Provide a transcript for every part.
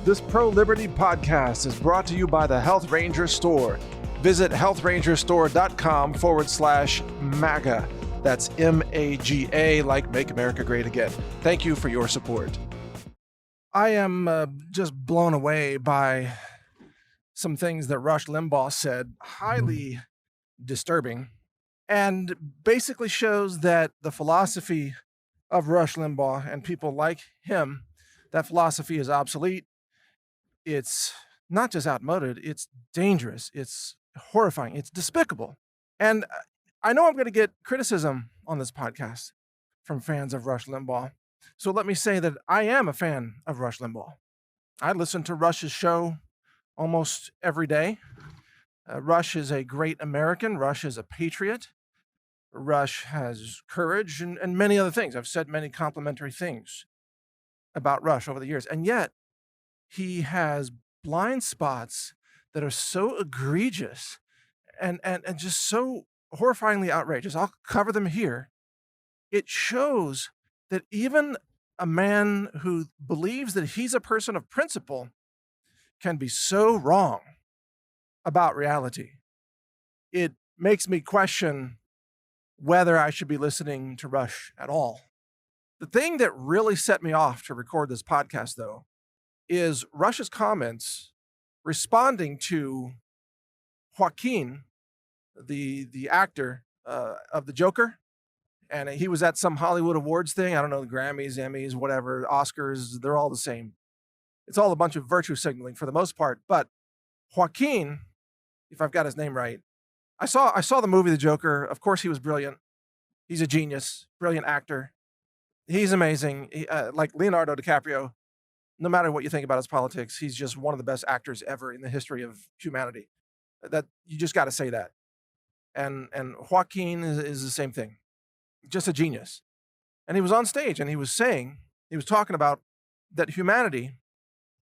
This pro-liberty podcast is brought to you by the Health Ranger Store. Visit healthrangerstore.com/MAGA. That's MAGA, like Make America Great Again. Thank you for your support. I am just blown away by some things that Rush Limbaugh said, highly disturbing, and basically shows that the philosophy of Rush Limbaugh and people like him, that philosophy is obsolete. It's not just outmoded, it's dangerous, it's horrifying, it's despicable. And I know I'm going to get criticism on this podcast from fans of Rush Limbaugh. So let me say that I am a fan of Rush Limbaugh. I listen to Rush's show almost every day. Rush is a great American. Rush is a patriot. Rush has courage and many other things. I've said many complimentary things about Rush over the years. And yet, he has blind spots that are so egregious and just so horrifyingly outrageous. I'll cover them here. It shows that even a man who believes that he's a person of principle can be so wrong about reality. It makes me question whether I should be listening to Rush at all. The thing that really set me off to record this podcast, though, is Rush's comments responding to Joaquin, the actor of the Joker. And he was at some Hollywood Awards thing. I don't know, the Grammys, Emmys, whatever, Oscars, they're all the same. It's all a bunch of virtue signaling for the most part. But Joaquin, if I've got his name right, I saw the movie The Joker. Of course, he was brilliant. He's a genius, brilliant actor. He's amazing. Like Leonardo DiCaprio, no matter what you think about his politics, he's just one of the best actors ever in the history of humanity. That you just got to say that. And Joaquin is the same thing, just a genius. And he was on stage and he was talking about that humanity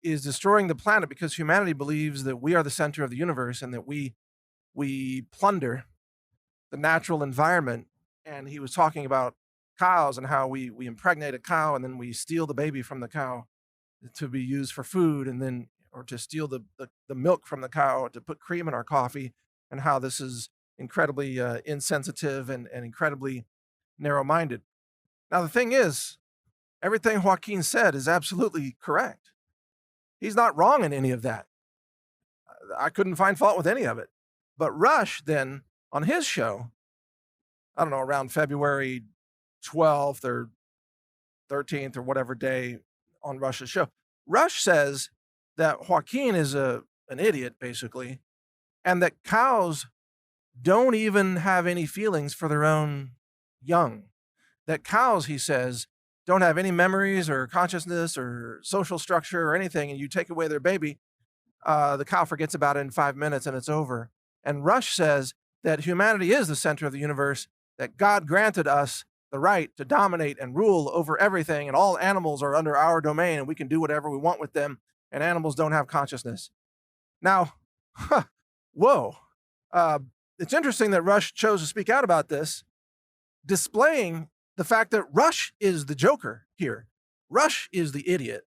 is destroying the planet because humanity believes that we are the center of the universe and that we plunder the natural environment. And he was talking about cows and how we impregnate a cow and then we steal the baby from the cow to be used for food, and then or to steal the milk from the cow to put cream in our coffee, and how this is incredibly insensitive and incredibly narrow-minded. Now, the thing is, everything Joaquin said is absolutely correct. He's not wrong in any of that. I couldn't find fault with any of it. But Rush then, on his show, I don't know, around February 12th or 13th or whatever day on Rush's show, Rush says that Joaquin is an idiot, basically, and that cows don't even have any feelings for their own young. That cows, he says, don't have any memories or consciousness or social structure or anything, and you take away their baby, the cow forgets about it in 5 minutes and it's over. And Rush says that humanity is the center of the universe, that God granted us the right to dominate and rule over everything, and all animals are under our domain, and we can do whatever we want with them, and animals don't have consciousness. Now, whoa. It's interesting that Rush chose to speak out about this, displaying the fact that Rush is the Joker here. Rush is the idiot.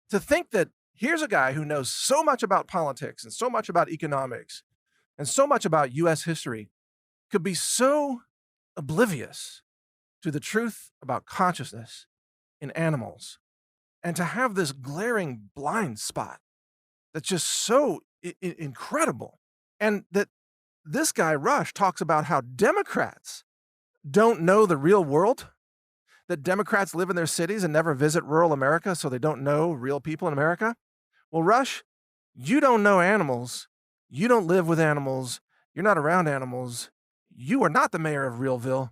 To think that here's a guy who knows so much about politics and so much about economics and so much about U.S. history could be so oblivious to the truth about consciousness in animals, and to have this glaring blind spot that's just so incredible. And that this guy, Rush, talks about how Democrats don't know the real world, that Democrats live in their cities and never visit rural America, so they don't know real people in America. Well, Rush, you don't know animals. You don't live with animals. You're not around animals. You are not the mayor of Realville.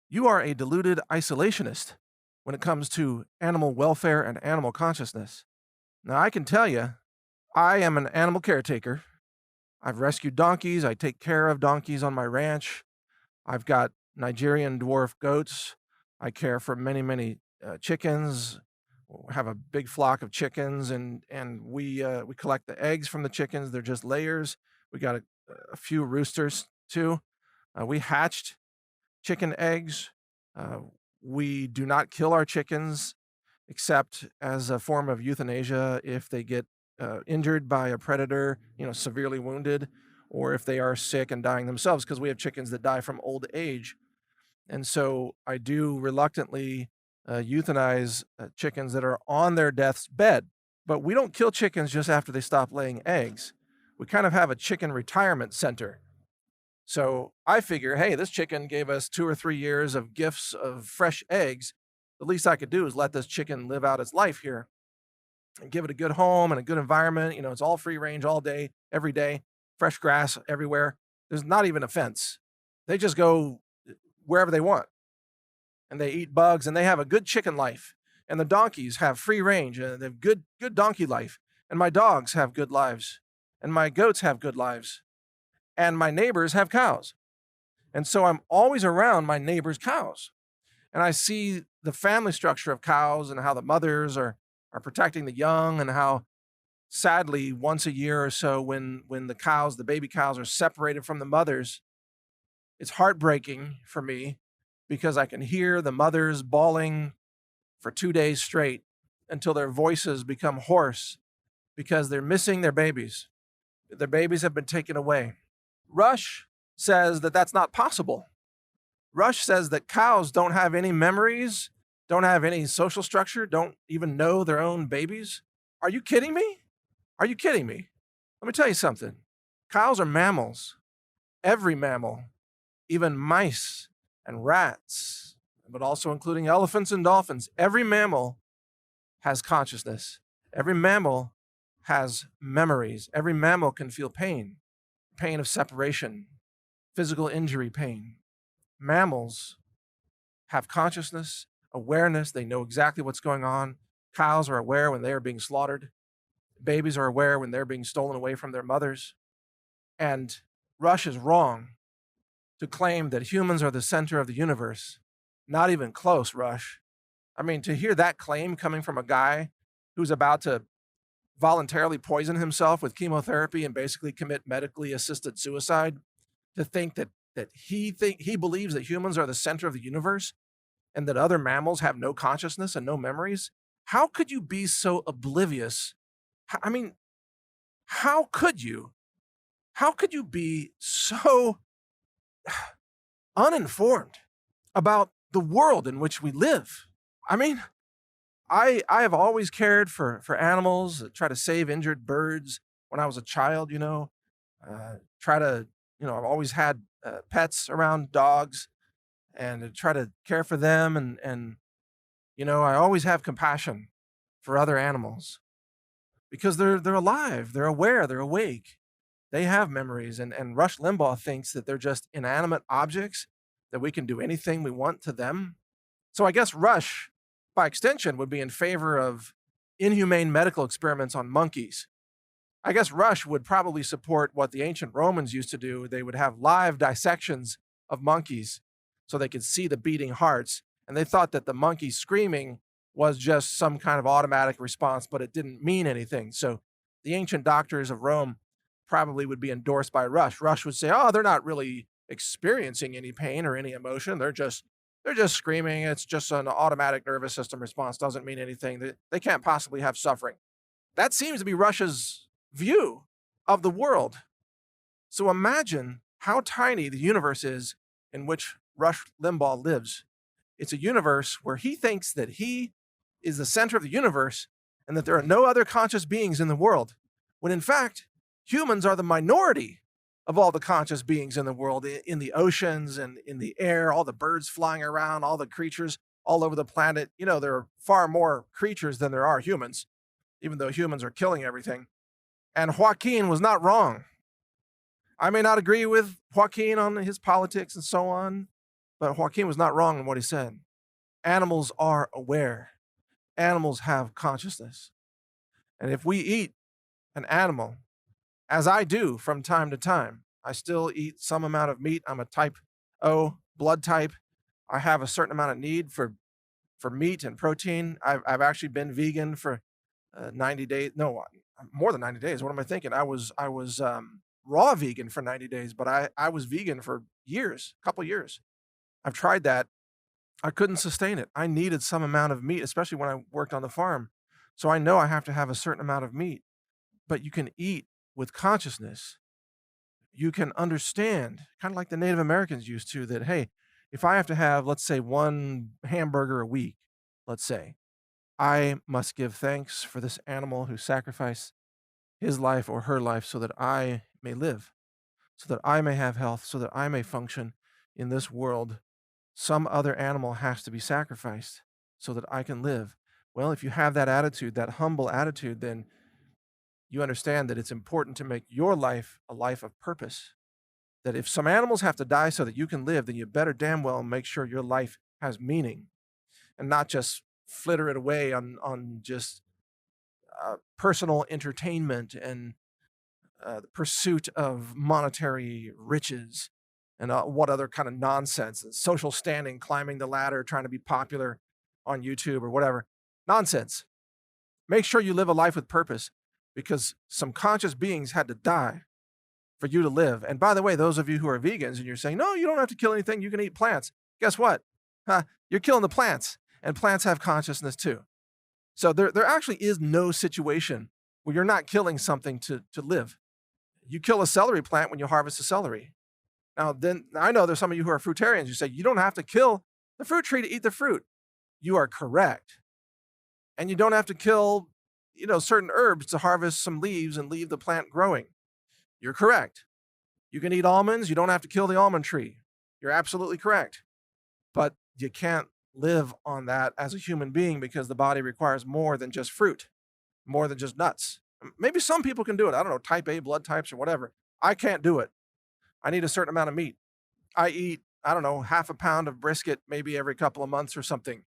You are a deluded isolationist when it comes to animal welfare and animal consciousness. Now, I can tell you, I am an animal caretaker. I've rescued donkeys. I take care of donkeys on my ranch. I've got Nigerian dwarf goats. I care for many, many chickens. We have a big flock of chickens, and we collect the eggs from the chickens. They're just layers. We got a few roosters too. We hatched chicken eggs. We do not kill our chickens except as a form of euthanasia if they get injured by a predator, severely wounded, or if they are sick and dying themselves, because we have chickens that die from old age. And so I do reluctantly euthanize chickens that are on their death's bed. But we don't kill chickens just after they stop laying eggs. We kind of have a chicken retirement center. So I figure, hey, this chicken gave us 2 or 3 years of gifts of fresh eggs. The least I could do is let this chicken live out its life here and give it a good home and a good environment. It's all free range all day, every day, fresh grass everywhere. There's not even a fence. They just go wherever they want and they eat bugs and they have a good chicken life. And the donkeys have free range and they have good donkey life. And my dogs have good lives and my goats have good lives and my neighbors have cows. And so I'm always around my neighbors' cows. And I see the family structure of cows and how the mothers are protecting the young, and how sadly once a year or so when the baby cows are separated from the mothers, it's heartbreaking for me because I can hear the mothers bawling for 2 days straight until their voices become hoarse because they're missing their babies. Their babies have been taken away. Rush says that that's not possible. Rush says that cows don't have any memories, don't have any social structure, don't even know their own babies. Are you kidding me? Are you kidding me? Let me tell you something. Cows are mammals. Every mammal, even mice and rats, but also including elephants and dolphins. Every mammal has consciousness. Every mammal has memories. Every mammal can feel pain, pain of separation, physical injury pain. Mammals have consciousness, awareness. They know exactly what's going on. Cows are aware when they are being slaughtered. Babies are aware when they're being stolen away from their mothers. And Rush is wrong to claim that humans are the center of the universe. Not even close, Rush. I mean, to hear that claim coming from a guy who's about to voluntarily poison himself with chemotherapy and basically commit medically assisted suicide, to think that he believes that humans are the center of the universe and that other mammals have no consciousness and no memories. How could you be so oblivious? I mean, how could you? How could you be so uninformed about the world in which we live? I mean, I have always cared for animals, try to save injured birds when I was a child, try to, I've always had pets around dogs and to try to care for them. I always have compassion for other animals because they're alive, they're aware, they're awake. They have memories. And Rush Limbaugh thinks that they're just inanimate objects, that we can do anything we want to them. So I guess Rush, by extension, would be in favor of inhumane medical experiments on monkeys. I guess Rush would probably support what the ancient Romans used to do. They would have live dissections of monkeys so they could see the beating hearts. And they thought that the monkey screaming was just some kind of automatic response, but it didn't mean anything. So the ancient doctors of Rome probably would be endorsed by Rush. Rush would say, oh, they're not really experiencing any pain or any emotion. They're just screaming. It's just an automatic nervous system response. Doesn't mean anything. They can't possibly have suffering. That seems to be Rush's view of the world. So imagine how tiny the universe is in which Rush Limbaugh lives. It's a universe where he thinks that he is the center of the universe and that there are no other conscious beings in the world, when in fact, humans are the minority of all the conscious beings in the world, in the oceans and in the air, all the birds flying around, all the creatures all over the planet. There are far more creatures than there are humans, even though humans are killing everything. And Joaquin was not wrong. I may not agree with Joaquin on his politics and so on, but Joaquin was not wrong in what he said. Animals are aware. Animals have consciousness. And if we eat an animal, as I do from time to time, I still eat some amount of meat. I'm a type O blood type. I have a certain amount of need for meat and protein. I've actually been vegan for 90 days. No, more than 90 days. What am I thinking? I was raw vegan for 90 days, but I was vegan for years, a couple years. I've tried that. I couldn't sustain it. I needed some amount of meat, especially when I worked on the farm. So I know I have to have a certain amount of meat. but you can eat with consciousness. You can understand, kind of like the Native Americans used to, that, hey, if I have to have, let's say, one hamburger a week, let's say, I must give thanks for this animal who sacrificed his life or her life so that I may live, so that I may have health, so that I may function in this world. Some other animal has to be sacrificed so that I can live. Well, if you have that attitude, that humble attitude, then you understand that it's important to make your life a life of purpose. That if some animals have to die so that you can live, then you better damn well make sure your life has meaning and not just flitter it away on just personal entertainment and the pursuit of monetary riches and what other kind of nonsense, and social standing, climbing the ladder, trying to be popular on YouTube or whatever. Nonsense. Make sure you live a life with purpose because some conscious beings had to die for you to live. And by the way, those of you who are vegans and you're saying, no, you don't have to kill anything, you can eat plants. Guess what? You're killing the plants, and plants have consciousness too. So there actually is no situation where you're not killing something to live. You kill a celery plant when you harvest a celery. Now, then I know there's some of you who are fruitarians. You say you don't have to kill the fruit tree to eat the fruit. You are correct. And you don't have to kill, certain herbs to harvest some leaves and leave the plant growing. You're correct. You can eat almonds. You don't have to kill the almond tree. You're absolutely correct. But you can't live on that as a human being because the body requires more than just fruit, more than just nuts. Maybe some people can do it. I don't know, type A blood types or whatever. I can't do it. I need a certain amount of meat. I eat, I don't know, half a pound of brisket maybe every couple of months or something.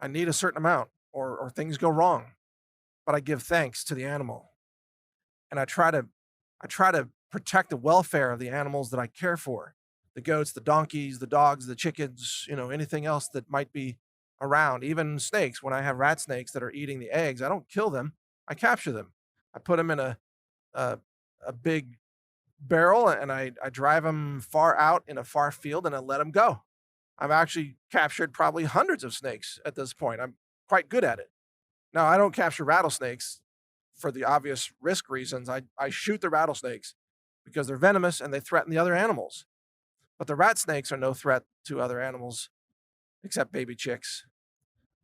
I need a certain amount or things go wrong. But I give thanks to the animal. And I try to protect the welfare of the animals that I care for. The goats, the donkeys, the dogs, the chickens, anything else that might be around. Even snakes, when I have rat snakes that are eating the eggs, I don't kill them. I capture them. I put them in a, a big barrel and I drive them far out in a far field and I let them go. I've actually captured probably hundreds of snakes at this point. I'm quite good at it. Now, I don't capture rattlesnakes for the obvious risk reasons. I shoot the rattlesnakes because they're venomous and they threaten the other animals. But the rat snakes are no threat to other animals except baby chicks.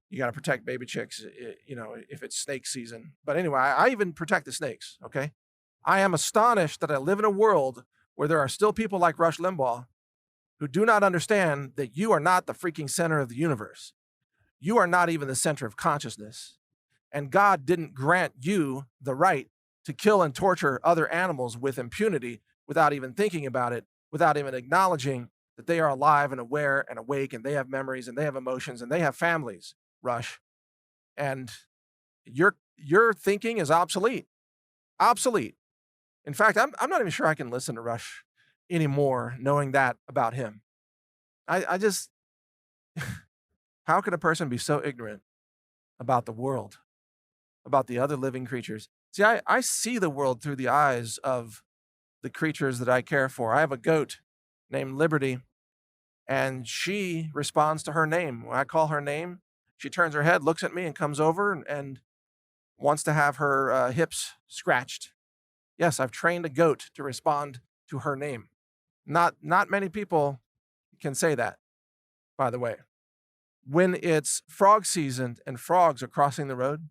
You got to protect baby chicks, if it's snake season. But anyway, I even protect the snakes, okay? I am astonished that I live in a world where there are still people like Rush Limbaugh who do not understand that you are not the freaking center of the universe. You are not even the center of consciousness. And God didn't grant you the right to kill and torture other animals with impunity without even thinking about it, without even acknowledging that they are alive and aware and awake and they have memories and they have emotions and they have families, Rush. And your thinking is obsolete. Obsolete. In fact, I'm not even sure I can listen to Rush anymore knowing that about him. I just, how could a person be so ignorant about the world, about the other living creatures? See, I see the world through the eyes of the creatures that I care for. I have a goat named Liberty, and she responds to her name. When I call her name, she turns her head, looks at me, and comes over and wants to have her hips scratched. Yes, I've trained a goat to respond to her name. Not many people can say that, by the way. When it's frog season and frogs are crossing the road,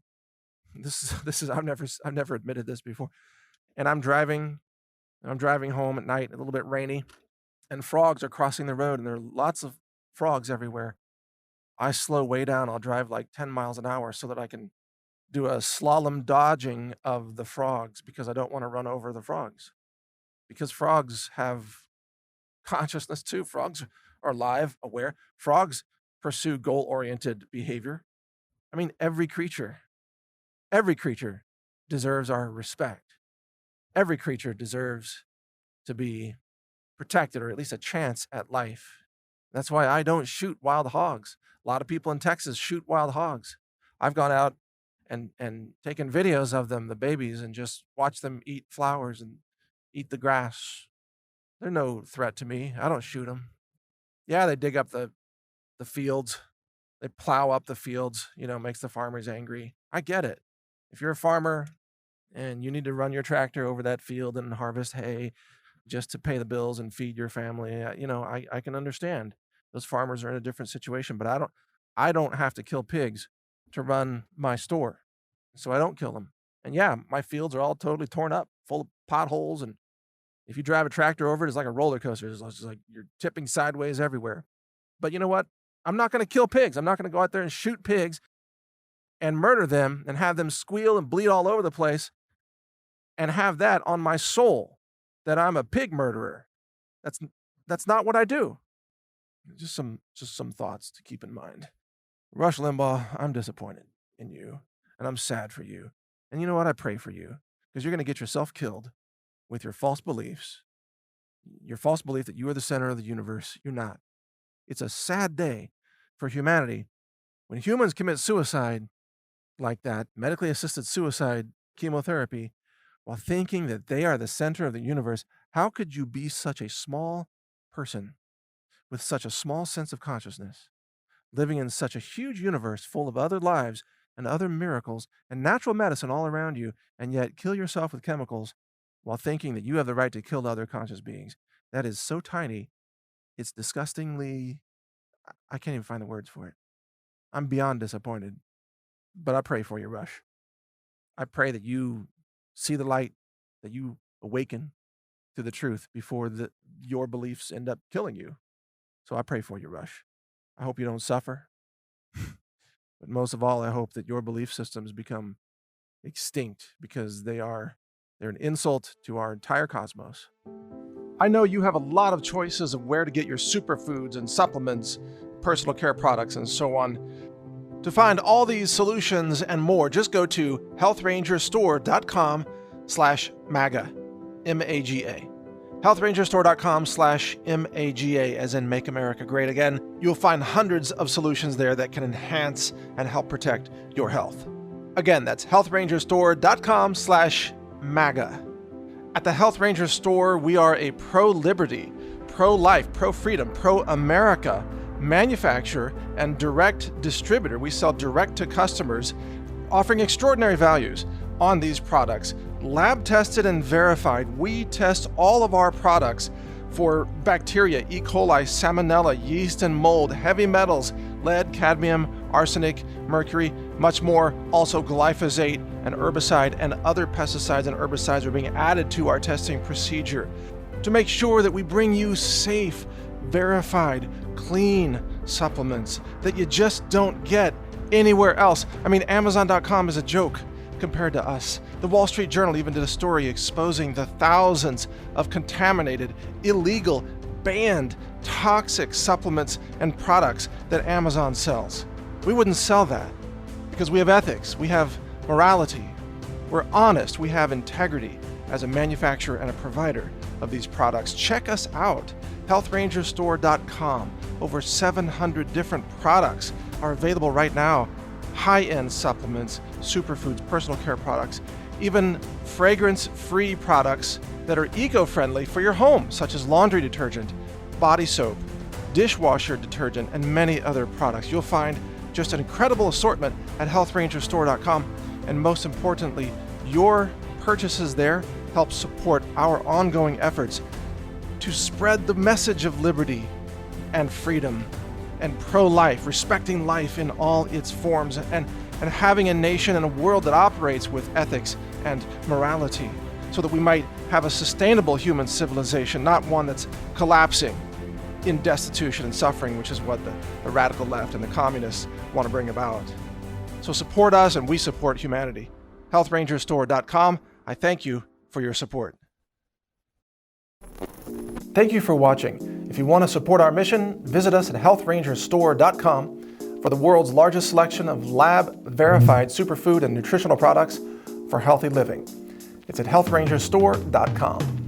this is I've never admitted this before. And I'm driving home at night, a little bit rainy, and frogs are crossing the road and there are lots of frogs everywhere. I slow way down. I'll drive like 10 miles an hour so that I can do a slalom dodging of the frogs because I don't want to run over the frogs. Because frogs have consciousness too. Frogs are alive, aware. Frogs pursue goal-oriented behavior. I mean, every creature deserves our respect. Every creature deserves to be protected or at least a chance at life. That's why I don't shoot wild hogs. A lot of people in Texas shoot wild hogs. I've gone out and taken videos of them, the babies, and just watch them eat flowers and eat the grass. They're no threat to me. I don't shoot them. Yeah, they dig up the fields. They plow up the fields, makes the farmers angry. I get it. If you're a farmer and you need to run your tractor over that field and harvest hay just to pay the bills and feed your family. I can understand those farmers are in a different situation, but I don't have to kill pigs to run my store. So I don't kill them. And yeah, my fields are all totally torn up, full of potholes. And if you drive a tractor over it, it's like a roller coaster. It's just like you're tipping sideways everywhere. But you know what? I'm not going to kill pigs. I'm not going to go out there and shoot pigs and murder them and have them squeal and bleed all over the place and have that on my soul that I'm a pig murderer. That's not what I do. Just some thoughts to keep in mind. Rush Limbaugh, I'm disappointed in you, and I'm sad for you. And you know what? I pray for you, because you're going to get yourself killed with your false beliefs, your false belief that you are the center of the universe. You're not. It's a sad day for humanity when humans commit suicide like that, medically assisted suicide, chemotherapy, while thinking that they are the center of the universe. How could you be such a small person with such a small sense of consciousness, living in such a huge universe full of other lives and other miracles and natural medicine all around you, and yet kill yourself with chemicals while thinking that you have the right to kill other conscious beings? That is so tiny. It's disgustingly, I can't even find the words for it. I'm beyond disappointed, but I pray for you, Rush. I pray that you see the light, that you awaken to the truth before your beliefs end up killing you. So I pray for you, Rush. I hope you don't suffer. But most of all, I hope that your belief systems become extinct, because they're an insult to our entire cosmos. I know you have a lot of choices of where to get your superfoods and supplements, personal care products, and so on. To find all these solutions and more, just go to healthrangerstore.com/MAGA, M-A-G-A. healthrangerstore.com/MAGA, as in Make America Great Again. You'll find hundreds of solutions there that can enhance and help protect your health. Again, that's healthrangerstore.com/MAGA. At the Health Ranger Store, we are a pro-liberty, pro-life, pro-freedom, pro-America manufacturer and direct distributor. We sell direct to customers, offering extraordinary values on these products. Lab tested and verified. We test all of our products for bacteria, E. coli, salmonella, yeast and mold, heavy metals, lead, cadmium, arsenic, mercury, much more. Also glyphosate, and herbicide and other pesticides and herbicides are being added to our testing procedure to make sure that we bring you safe, verified, clean supplements that you just don't get anywhere else. I mean, Amazon.com is a joke compared to us. The Wall Street Journal even did a story exposing the thousands of contaminated, illegal, banned, toxic supplements and products that Amazon sells. We wouldn't sell that because we have ethics, we have morality, we're honest, we have integrity as a manufacturer and a provider of these products. Check us out, healthrangerstore.com. Over 700 different products are available right now. High-end supplements, superfoods, personal care products, even fragrance-free products that are eco-friendly for your home, such as laundry detergent, body soap, dishwasher detergent, and many other products. You'll find just an incredible assortment at healthrangerstore.com, and most importantly, your purchases there help support our ongoing efforts to spread the message of liberty and freedom and pro-life, respecting life in all its forms, and having a nation and a world that operates with ethics and morality, so that we might have a sustainable human civilization, not one that's collapsing in destitution and suffering, which is what the radical left and the communists want to bring about. So support us, and we support humanity. healthrangerstore.com. I thank you for your support. Thank you for watching. If you want to support our mission, visit us at healthrangerstore.com for the world's largest selection of lab-verified superfood and nutritional products for healthy living. It's at healthrangerstore.com.